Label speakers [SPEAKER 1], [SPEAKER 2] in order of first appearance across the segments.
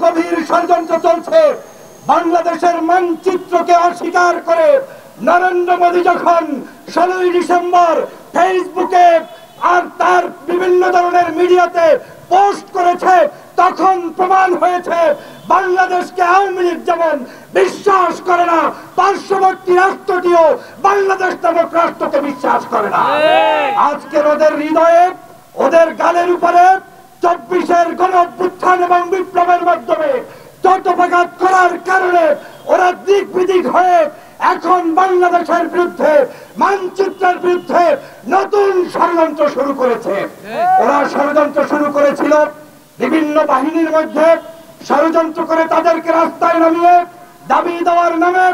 [SPEAKER 1] গভীর ষড়যন্ত্র চলছে। বাংলাদেশের মানচিত্রকে অস্বীকার করে নরেন্দ্র মোদী যখন 16ই ডিসেম্বর ফেসবুকে আর তার বিভিন্ন ধরনের মিডিয়াতে পোস্ট করেছে, তখন প্রমাণ হয়েছে বাংলাদেশকে আওয়ামী লীগ যেমন বিশ্বাস করে না, পার্শ্ববর্তী রাষ্ট্রটিও বাংলাদেশ নামক রাষ্ট্রকে বিশ্বাস করে না। আজকের ওদের হৃদয়ে, ওদের গালের উপরে 24-এর গণঅভ্যুত্থান এবং বিপ্লবের মাধ্যমে চট্টপাঘাত করার কারণে ওরা দিক বিদিক হয়ে এখন বাংলাদেশের বিরুদ্ধে, মানচিত্রের বিরুদ্ধে নতুন ষড়যন্ত্র শুরু করেছে। ওরা ষড়যন্ত্র শুরু করেছিল বিভিন্ন বাহিনীর মধ্যে, ষড়যন্ত্র করে তাদেরকে রাস্তায় নামিয়ে দাবি দেওয়ার নামে,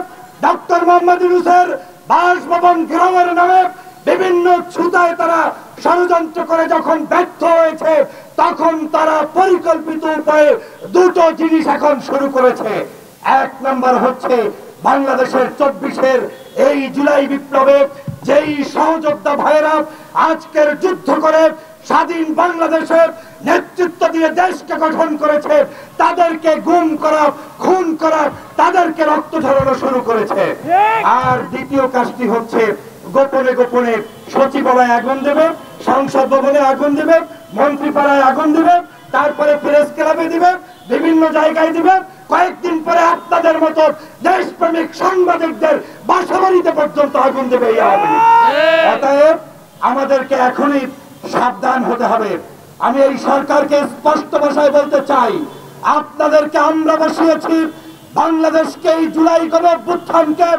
[SPEAKER 1] ডক্টর মোহাম্মদ ইউনূসের বাসভবন ঘেরাওয়ের নামে বিভিন্ন ছুতায় তারা ষড়যন্ত্র করে যখন ব্যর্থ হয়েছে, তখন তারা পরিকল্পিত উপায়ে দুটো জিনিস এখন শুরু করেছে। এক নম্বর হচ্ছে বাংলাদেশের 24-এর এই জুলাই বিপ্লবে যেই সহযোদ্ধা ভাইয়েরা আজকের যুদ্ধ করে স্বাধীন বাংলাদেশের নেতৃত্ব দিয়ে দেশকে গঠন করেছে, তাদেরকে গুম করা, খুন করা, তাদেরকে রক্ত ঝরানো শুরু করেছে। আর দ্বিতীয় কাজটি হচ্ছে গোপনে গোপনে সচিবালয়ে আগুন দেবে, সংসদ ভবনে আগুন দেবে, মন্ত্রীপাড়ায় আগুন দেবে, তারপরে প্রেস ক্লাবে দিবে, বিভিন্ন জায়গায় দিবে, কয়েকদিন পরে আপনাদের মতো দেশপ্রেমিক সাংবাদিকদের বাসাবাড়িতে পর্যন্ত আগুন দেবে। অতএব আমাদেরকে এখনই সাবধান হতে হবে। আমি এই সরকারকে স্পষ্ট ভাষায় বলতে চাই, আপনাদেরকে আমরা বসিয়েছি বাংলাদেশকে এই জুলাই গণঅভ্যুত্থানকে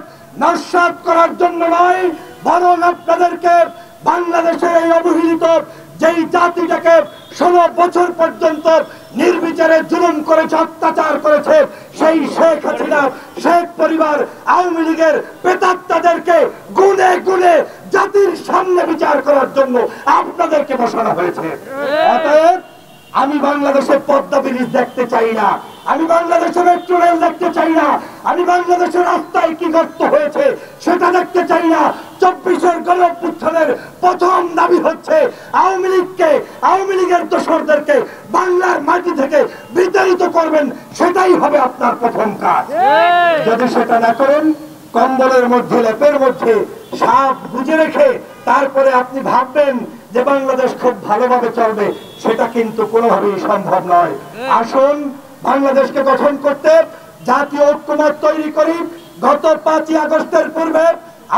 [SPEAKER 1] নস্যাৎ করার জন্য নয়, বরং আপনাদেরকে বাংলাদেশের এই অবহেলিত যেই জাতিটাকে 16 বছর পর্যন্ত নির্বিচারে জুলুম করেছে, অত্যাচার করেছে, সেই শেখ হাসিনা, শেখ পরিবার, আওয়ামী লীগের প্রেতাত্মাদেরকে গুনে গুনে জাতির সামনে বিচার করার জন্য আপনাদেরকে বসানো হয়েছে। অতএব আমি বাংলাদেশের পদ্মা ব্রিজ দেখতে চাই না, আমি বাংলাদেশের মেট্রো রেল দেখতে চাই না, আমি বাংলাদেশের রাস্তায় কি গর্ত হয়েছে সেটা দেখতে চাই না। 24-এর গণঅভ্যুত্থানের প্রথম দাবি হচ্ছে আওয়ামী লীগকে, আওয়ামী লীগের দোসরদেরকে বাংলার মাটি থেকে বিতাড়িত করবেন, সেটাই হবে আপনার প্রথম কাজ। যদি সেটা না করেন, কম্বলের মধ্যে, লেপের মধ্যে সাপ গুজে রেখে তারপরে আপনি ভাববেন যে বাংলাদেশ খুব ভালোভাবে চলবে, সেটা কিন্তু কোনোভাবেই সম্ভব নয়। আসুন বাংলাদেশকে গঠন করতে জাতীয় ঐক্যমত তৈরি করি। গত 5ই আগস্টের পূর্বে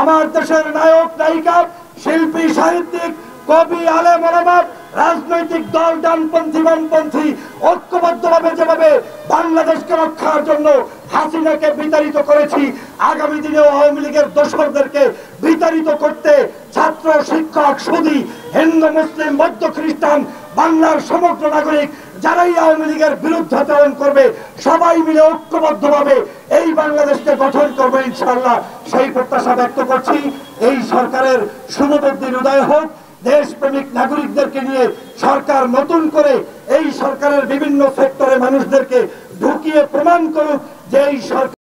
[SPEAKER 1] আমার দেশের নায়ক, নায়িকা, শিল্পী, সাহিত্যিক, কবি, আলেম, ওলামা, রাজনৈতিক দল, ডানপন্থী, বামপন্থী ঐক্যবদ্ধভাবে যেভাবে বাংলাদেশকে রক্ষার জন্য হাসিনাকে বিতাড়িত করেছি, আগামী দিনেও আওয়ামী লীগের দোসরদেরকে বিতাড়িত করতে ছাত্র, শিক্ষক, সুধী, হিন্দু, মুসলিম, বৌদ্ধ, খ্রিস্টান, বাংলার সমগ্র নাগরিক যারাই আওয়ামী লীগের বিরুদ্ধাচরণ করবে, সবাই মিলে ঐক্যবদ্ধভাবে এই বাংলাদেশকে গঠন করবে ইনশাআল্লাহ, সেই প্রত্যাশা ব্যক্ত করছি। এই সরকারের শুভবুদ্ধির উদয় হোক, দেশপ্রেমিক নাগরিকদেরকে নিয়ে সরকার নতুন করে এই সরকারের বিভিন্ন সেক্টরে মানুষদেরকে ঢুকিয়ে প্রমাণ করুক যে এই সরকার